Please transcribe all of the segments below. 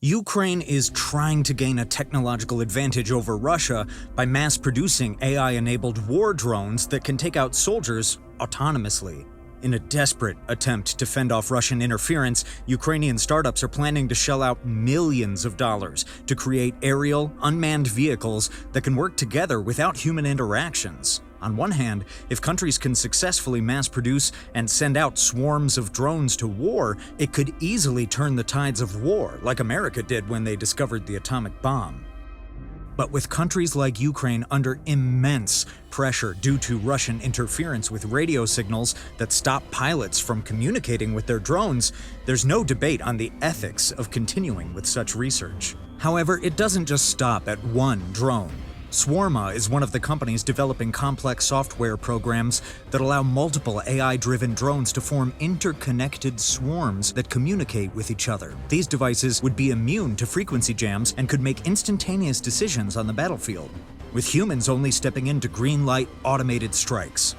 Ukraine is trying to gain a technological advantage over Russia by mass-producing AI-enabled war drones that can take out soldiers autonomously. In a desperate attempt to fend off Russian interference, Ukrainian startups are planning to shell out millions of dollars to create aerial, unmanned vehicles that can work together without human interactions. On one hand, if countries can successfully mass-produce and send out swarms of drones to war, it could easily turn the tides of war, like America did when they discovered the atomic bomb. But with countries like Ukraine under immense pressure due to Russian interference with radio signals that stop pilots from communicating with their drones, there's no debate on the ethics of continuing with such research. However, it doesn't just stop at one drone. Swarma is one of the companies developing complex software programs that allow multiple AI-driven drones to form interconnected swarms that communicate with each other. These devices would be immune to frequency jams and could make instantaneous decisions on the battlefield, with humans only stepping in to green-light automated strikes.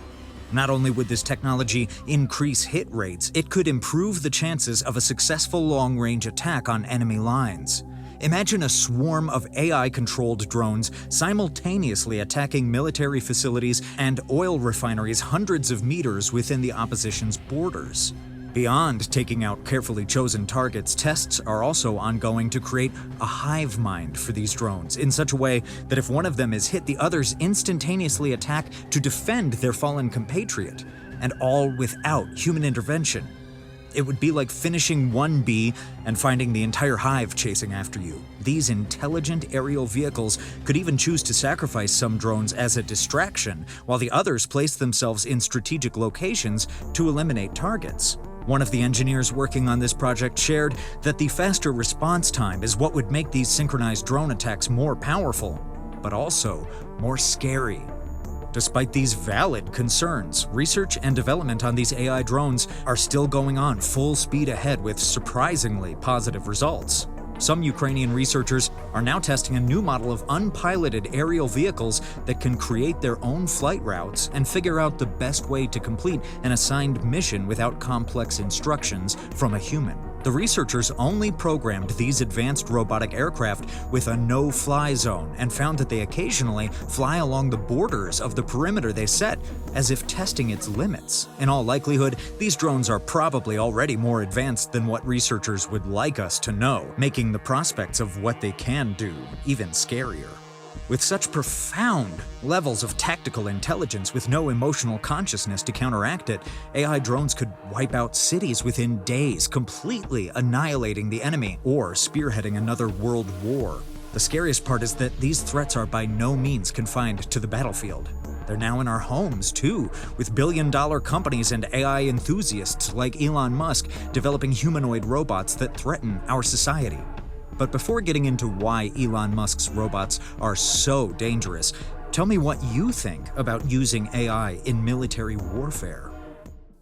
Not only would this technology increase hit rates, it could improve the chances of a successful long-range attack on enemy lines. Imagine a swarm of AI-controlled drones simultaneously attacking military facilities and oil refineries hundreds of meters within the opposition's borders. Beyond taking out carefully chosen targets, tests are also ongoing to create a hive mind for these drones in such a way that if one of them is hit, the others instantaneously attack to defend their fallen compatriot, and all without human intervention. It would be like finishing one bee and finding the entire hive chasing after you. These intelligent aerial vehicles could even choose to sacrifice some drones as a distraction, while the others place themselves in strategic locations to eliminate targets. One of the engineers working on this project shared that the faster response time is what would make these synchronized drone attacks more powerful, but also more scary. Despite these valid concerns, research and development on these AI drones are still going on full speed ahead with surprisingly positive results. Some Ukrainian researchers are now testing a new model of unpiloted aerial vehicles that can create their own flight routes and figure out the best way to complete an assigned mission without complex instructions from a human. The researchers only programmed these advanced robotic aircraft with a no-fly zone and found that they occasionally fly along the borders of the perimeter they set, as if testing its limits. In all likelihood, these drones are probably already more advanced than what researchers would like us to know, making the prospects of what they can do even scarier. With such profound levels of tactical intelligence with no emotional consciousness to counteract it, AI drones could wipe out cities within days, completely annihilating the enemy or spearheading another world war. The scariest part is that these threats are by no means confined to the battlefield. They're now in our homes, too, with billion-dollar companies and AI enthusiasts like Elon Musk developing humanoid robots that threaten our society. But before getting into why Elon Musk's robots are so dangerous, tell me what you think about using AI in military warfare.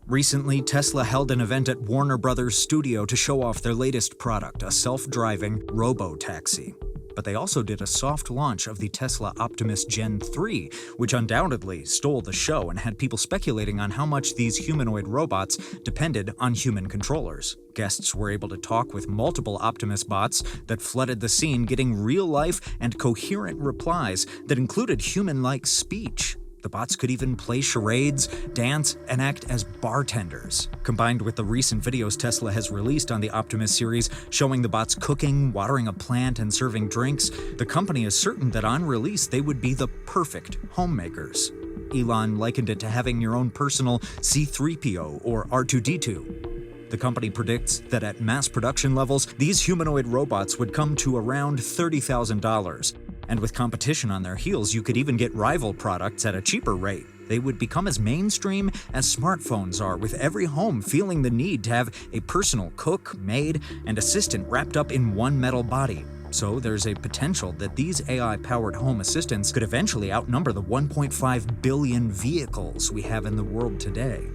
Recently, Tesla held an event at Warner Brothers studio to show off their latest product, a self-driving robo-taxi. But they also did a soft launch of the Tesla Optimus Gen 3, which undoubtedly stole the show and had people speculating on how much these humanoid robots depended on human controllers. Guests were able to talk with multiple Optimus bots that flooded the scene, getting real-life and coherent replies that included human-like speech. The bots could even play charades, dance, and act as bartenders. Combined with the recent videos Tesla has released on the Optimus series showing the bots cooking, watering a plant, and serving drinks, the company is certain that on release they would be the perfect homemakers. Elon likened it to having your own personal C-3PO or R2-D2. The company predicts that at mass production levels, these humanoid robots would come to around $30,000. And with competition on their heels, you could even get rival products at a cheaper rate. They would become as mainstream as smartphones are, with every home feeling the need to have a personal cook, maid, and assistant wrapped up in one metal body. So there's a potential that these AI-powered home assistants could eventually outnumber the 1.5 billion vehicles we have in the world today.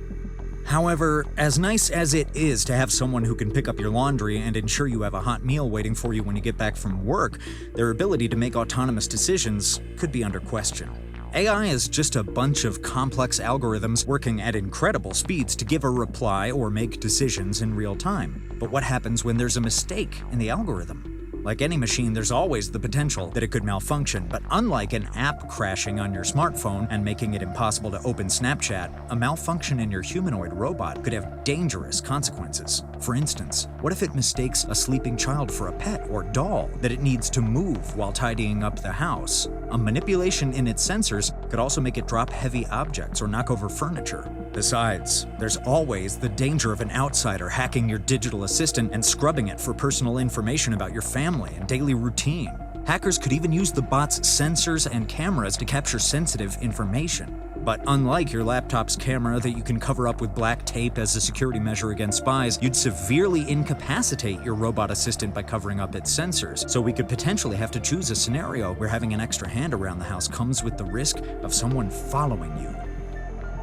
However, as nice as it is to have someone who can pick up your laundry and ensure you have a hot meal waiting for you when you get back from work, their ability to make autonomous decisions could be under question. AI is just a bunch of complex algorithms working at incredible speeds to give a reply or make decisions in real time. But what happens when there's a mistake in the algorithm? Like any machine, there's always the potential that it could malfunction, but unlike an app crashing on your smartphone and making it impossible to open Snapchat, a malfunction in your humanoid robot could have dangerous consequences. For instance, what if it mistakes a sleeping child for a pet or doll that it needs to move while tidying up the house? A manipulation in its sensors could also make it drop heavy objects or knock over furniture. Besides, there's always the danger of an outsider hacking your digital assistant and scrubbing it for personal information about your family and daily routine. Hackers could even use the bot's sensors and cameras to capture sensitive information. But unlike your laptop's camera that you can cover up with black tape as a security measure against spies, you'd severely incapacitate your robot assistant by covering up its sensors. So we could potentially have to choose a scenario where having an extra hand around the house comes with the risk of someone following you.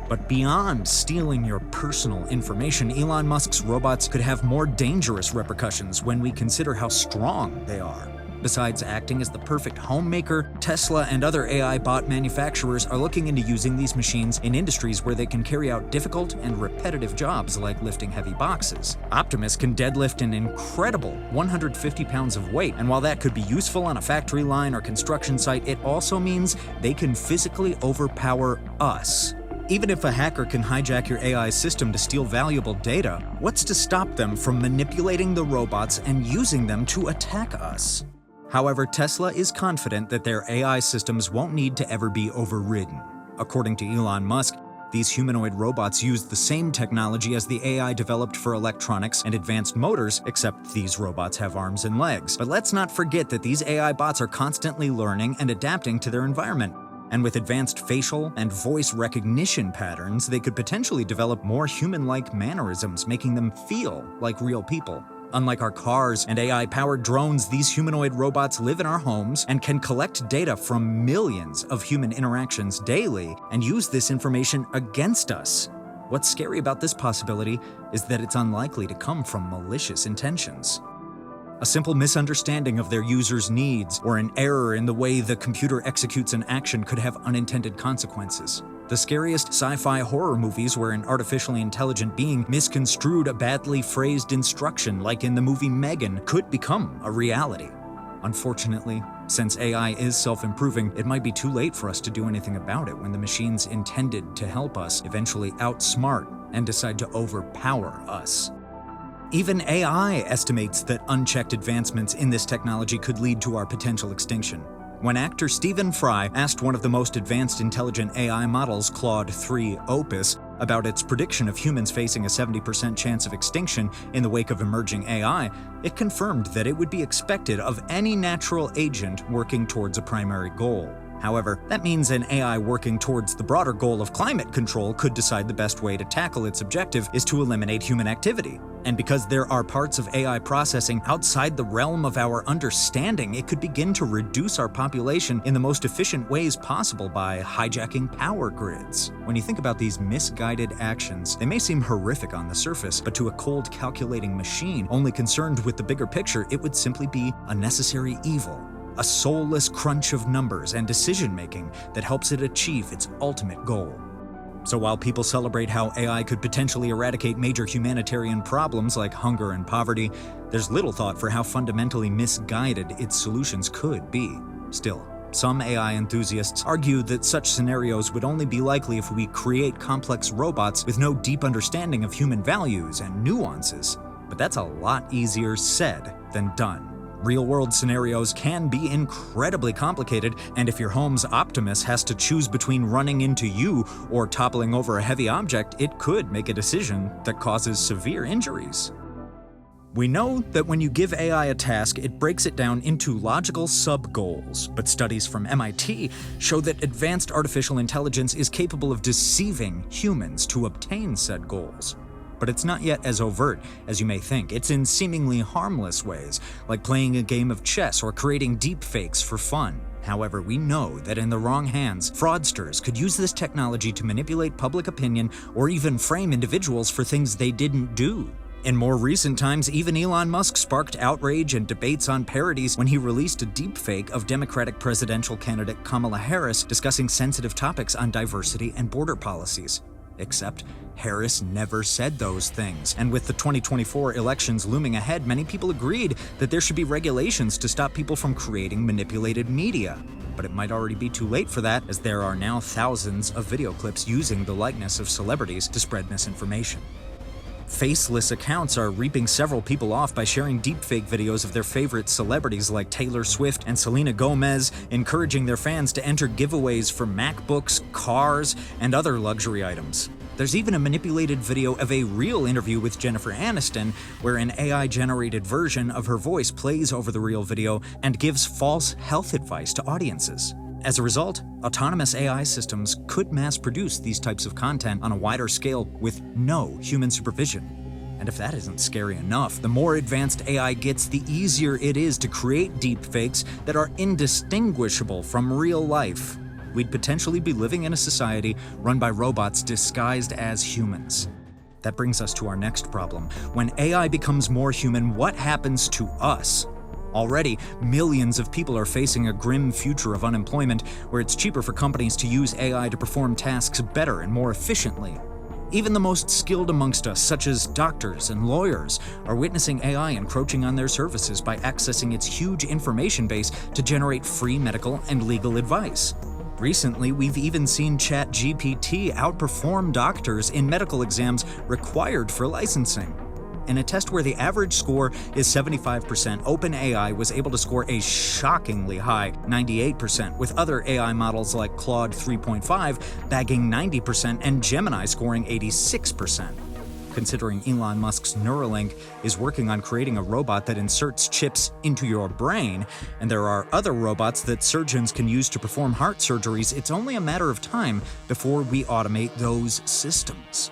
But beyond stealing your personal information, Elon Musk's robots could have more dangerous repercussions when we consider how strong they are. Besides acting as the perfect homemaker, Tesla and other AI bot manufacturers are looking into using these machines in industries where they can carry out difficult and repetitive jobs like lifting heavy boxes. Optimus can deadlift an incredible 150 pounds of weight, and while that could be useful on a factory line or construction site, it also means they can physically overpower us. Even if a hacker can hijack your AI system to steal valuable data, what's to stop them from manipulating the robots and using them to attack us? However, Tesla is confident that their AI systems won't need to ever be overridden. According to Elon Musk, these humanoid robots use the same technology as the AI developed for electronics and advanced motors, except these robots have arms and legs. But let's not forget that these AI bots are constantly learning and adapting to their environment. And with advanced facial and voice recognition patterns, they could potentially develop more human-like mannerisms, making them feel like real people. Unlike our cars and AI-powered drones, these humanoid robots live in our homes and can collect data from millions of human interactions daily and use this information against us. What's scary about this possibility is that it's unlikely to come from malicious intentions. A simple misunderstanding of their users' needs or an error in the way the computer executes an action could have unintended consequences. The scariest sci-fi horror movies where an artificially intelligent being misconstrued a badly phrased instruction, like in the movie Megan, could become a reality. Unfortunately, since AI is self-improving, it might be too late for us to do anything about it when the machines intended to help us eventually outsmart and decide to overpower us. Even AI estimates that unchecked advancements in this technology could lead to our potential extinction. When actor Stephen Fry asked one of the most advanced intelligent AI models, Claude 3 Opus, about its prediction of humans facing a 70% chance of extinction in the wake of emerging AI, it confirmed that it would be expected of any natural agent working towards a primary goal. However, that means an AI working towards the broader goal of climate control could decide the best way to tackle its objective is to eliminate human activity. And because there are parts of AI processing outside the realm of our understanding, it could begin to reduce our population in the most efficient ways possible by hijacking power grids. When you think about these misguided actions, they may seem horrific on the surface, but to a cold, calculating machine only concerned with the bigger picture, it would simply be a necessary evil. A soulless crunch of numbers and decision-making that helps it achieve its ultimate goal. So while people celebrate how AI could potentially eradicate major humanitarian problems like hunger and poverty, there's little thought for how fundamentally misguided its solutions could be. Still, some AI enthusiasts argue that such scenarios would only be likely if we create complex robots with no deep understanding of human values and nuances. But that's a lot easier said than done. Real-world scenarios can be incredibly complicated, and if your home's Optimus has to choose between running into you or toppling over a heavy object, it could make a decision that causes severe injuries. We know that when you give AI a task, it breaks it down into logical sub-goals, but studies from MIT show that advanced artificial intelligence is capable of deceiving humans to obtain said goals. But it's not yet as overt as you may think. It's in seemingly harmless ways, like playing a game of chess or creating deepfakes for fun. However, we know that in the wrong hands, fraudsters could use this technology to manipulate public opinion or even frame individuals for things they didn't do. In more recent times, even Elon Musk sparked outrage and debates on parodies when he released a deepfake of Democratic presidential candidate Kamala Harris discussing sensitive topics on diversity and border policies. Except Harris never said those things, and with the 2024 elections looming ahead, many people agreed that there should be regulations to stop people from creating manipulated media. But it might already be too late for that, as there are now thousands of video clips using the likeness of celebrities to spread misinformation. Faceless accounts are reaping several people off by sharing deepfake videos of their favorite celebrities like Taylor Swift and Selena Gomez, encouraging their fans to enter giveaways for MacBooks, cars, and other luxury items. There's even a manipulated video of a real interview with Jennifer Aniston, where an AI-generated version of her voice plays over the real video and gives false health advice to audiences. As a result, autonomous AI systems could mass-produce these types of content on a wider scale with no human supervision. And if that isn't scary enough, the more advanced AI gets, the easier it is to create deepfakes that are indistinguishable from real life. We'd potentially be living in a society run by robots disguised as humans. That brings us to our next problem. When AI becomes more human, what happens to us? Already, millions of people are facing a grim future of unemployment, where it's cheaper for companies to use AI to perform tasks better and more efficiently. Even the most skilled amongst us, such as doctors and lawyers, are witnessing AI encroaching on their services by accessing its huge information base to generate free medical and legal advice. Recently, we've even seen ChatGPT outperform doctors in medical exams required for licensing. In a test where the average score is 75%, OpenAI was able to score a shockingly high 98%, with other AI models like Claude 3.5 bagging 90% and Gemini scoring 86%. Considering Elon Musk's Neuralink is working on creating a robot that inserts chips into your brain, and there are other robots that surgeons can use to perform heart surgeries, it's only a matter of time before we automate those systems.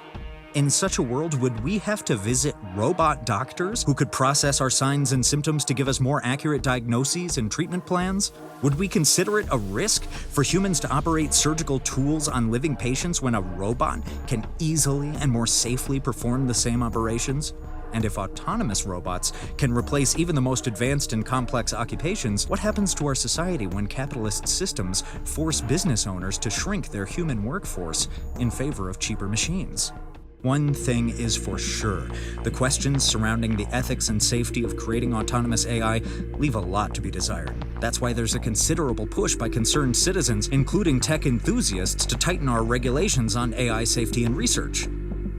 In such a world, would we have to visit robot doctors who could process our signs and symptoms to give us more accurate diagnoses and treatment plans? Would we consider it a risk for humans to operate surgical tools on living patients when a robot can easily and more safely perform the same operations? And if autonomous robots can replace even the most advanced and complex occupations, what happens to our society when capitalist systems force business owners to shrink their human workforce in favor of cheaper machines? One thing is for sure, the questions surrounding the ethics and safety of creating autonomous AI leave a lot to be desired. That's why there's a considerable push by concerned citizens, including tech enthusiasts, to tighten our regulations on AI safety and research.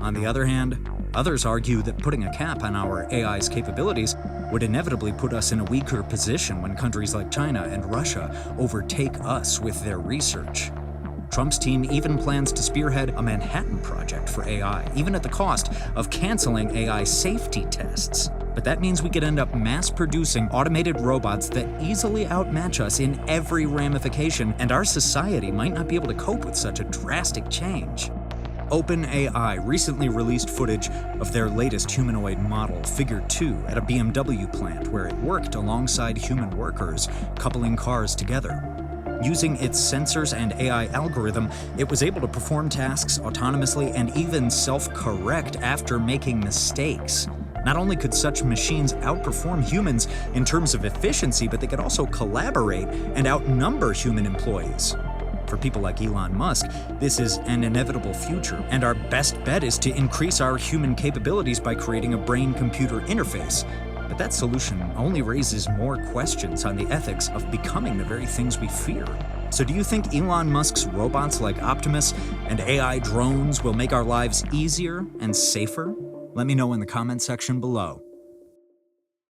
On the other hand, others argue that putting a cap on our AI's capabilities would inevitably put us in a weaker position when countries like China and Russia overtake us with their research. Trump's team even plans to spearhead a Manhattan Project for AI, even at the cost of canceling AI safety tests. But that means we could end up mass-producing automated robots that easily outmatch us in every ramification, and our society might not be able to cope with such a drastic change. OpenAI recently released footage of their latest humanoid model, Figure 2, at a BMW plant where it worked alongside human workers, coupling cars together. Using its sensors and AI algorithm, it was able to perform tasks autonomously and even self-correct after making mistakes. Not only could such machines outperform humans in terms of efficiency, but they could also collaborate and outnumber human employees. For people like Elon Musk, this is an inevitable future, and our best bet is to increase our human capabilities by creating a brain-computer interface. But that solution only raises more questions on the ethics of becoming the very things we fear. So do you think Elon Musk's robots like Optimus and AI drones will make our lives easier and safer? Let me know in the comment section below.